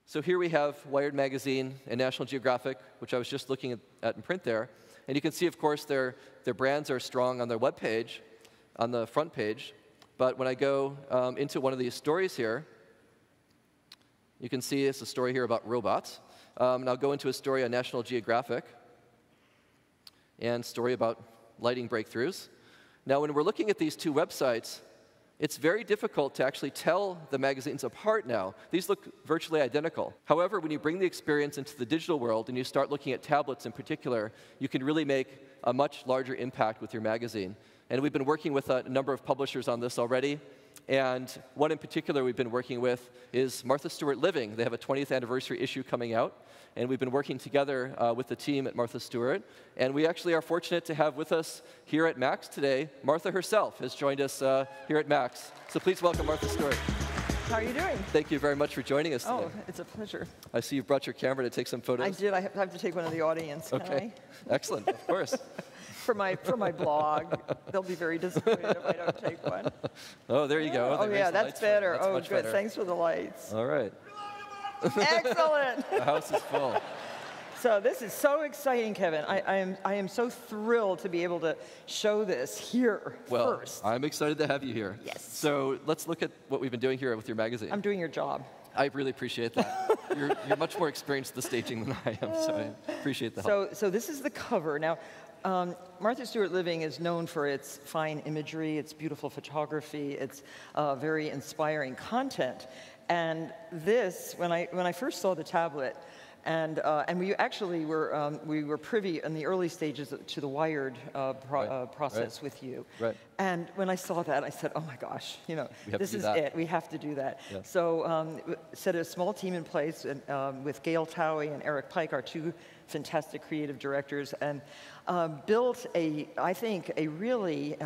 So here we have Wired Magazine and National Geographic, which I was just looking at in print there. And you can see, of course, their brands are strong on their web page, on the front page. But when I go into one of these stories here, you can see it's a story here about robots. And I'll go into a story on National Geographic and story about lighting breakthroughs. Now, when we're looking at these two websites, it's very difficult to actually tell the magazines apart now. These look virtually identical. However, when you bring the experience into the digital world and you start looking at tablets in particular, you can really make a much larger impact with your magazine. And we've been working with a number of publishers on this already. And one in particular we've been working with is Martha Stewart Living. They have a 20th anniversary issue coming out. And we've been working together with the team at Martha Stewart. And we actually are fortunate to have with us here at MAX today, Martha herself has joined us here at MAX. So please welcome Martha Stewart. How are you doing? Thank you very much for joining us today. Oh, it's a pleasure. I see you've brought your camera to take some photos. I did. I have to take one of the audience, can Okay. I? Excellent, of course. For my blog. They'll be very disappointed if I don't take one. Oh, there you go. Oh, yeah, that's better. That's oh, much good. better. Thanks for the lights. All right. Excellent. The house is full. So this is so exciting, Kevin. I am so thrilled to be able to show this here first. I'm excited to have you here. Yes. So let's look at what we've been doing here with your magazine. I'm doing your job. I really appreciate that. You're much more experienced at the staging than I am, so I appreciate the help. So this is the cover. Now, Martha Stewart Living is known for its fine imagery, its beautiful photography, its very inspiring content. And this, when I first saw the tablet, and we actually were privy in the early stages to the Wired process with you. Right. And when I saw that, I said, "Oh my gosh, this is it. We have to do that." Yeah. So set a small team in place with Gail Towie and Eric Pike, our two fantastic creative directors, and built I think, a really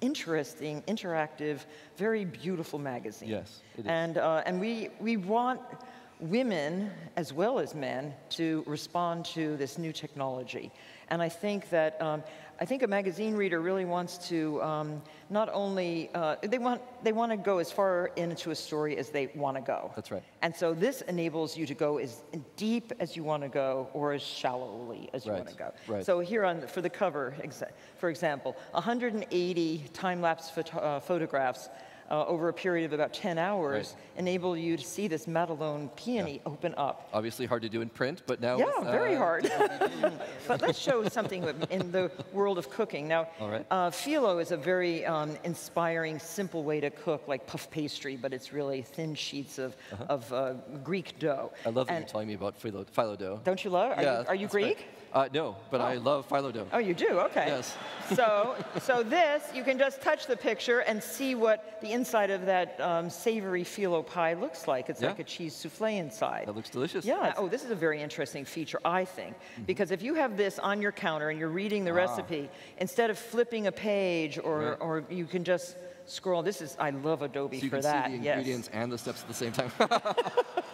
interesting, interactive, very beautiful magazine. Yes, it is. And we want women as well as men to respond to this new technology. And I think that a magazine reader really wants to not only they want to go as far into a story as they want to go. That's right. And so this enables you to go as deep as you want to go, or as shallowly as you want to go. Right. So here for the cover, for example, 180 time-lapse photographs over a period of about 10 hours enable you to see this Madelon peony open up. Obviously hard to do in print, but now very hard. But let's show something in the world of cooking. Now, phyllo is a very inspiring, simple way to cook, like puff pastry, but it's really thin sheets of Greek dough. I love that you're telling me about phyllo dough. Don't you love? Are you Greek? No, but I love phyllo dough. Oh, you do? Okay. Yes. So this, you can just touch the picture and see what the inside of that savory phyllo pie looks like. It's like a cheese souffle inside. That looks delicious. Yeah. Oh, this is a very interesting feature, I think, because if you have this on your counter and you're reading the recipe, instead of flipping a page or you can just scroll. I love Adobe for that. So you can see the ingredients and the steps at the same time.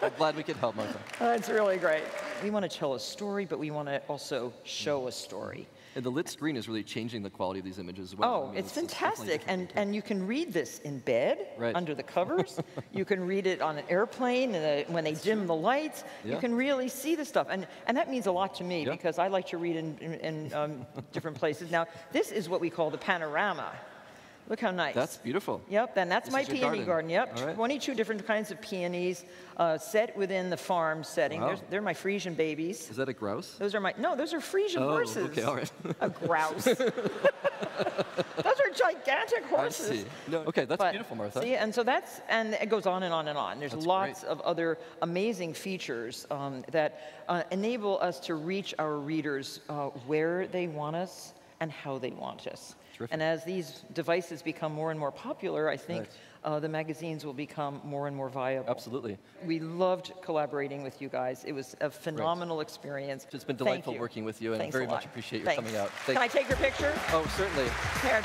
I'm glad we could help, Martha. That's really great. We want to tell a story, but we want to also show a story. And the lit screen is really changing the quality of these images as well. Oh, it's fantastic. And you can read this in bed, under the covers. You can read it on an airplane when they dim the lights. You can really see the stuff. And that means a lot to me because I like to read in different places. Now, this is what we call the panorama. Look how nice. That's beautiful. Yep, and that's my peony garden. Yep, right. 22 different kinds of peonies set within the farm setting. Wow. They're my Frisian babies. Is that a grouse? Those are Frisian horses. Okay, all right. A grouse. Those are gigantic horses. I see. No, okay, that's beautiful, Martha. See, and so and it goes on and on and on. There's lots of other amazing features that enable us to reach our readers where they want us and how they want us. Terrific. And as these devices become more and more popular, I think the magazines will become more and more viable. Absolutely. We loved collaborating with you guys. It was a phenomenal experience. It's been delightful working with you, and I very much appreciate your coming out. Can I take your picture? Oh, certainly. Here.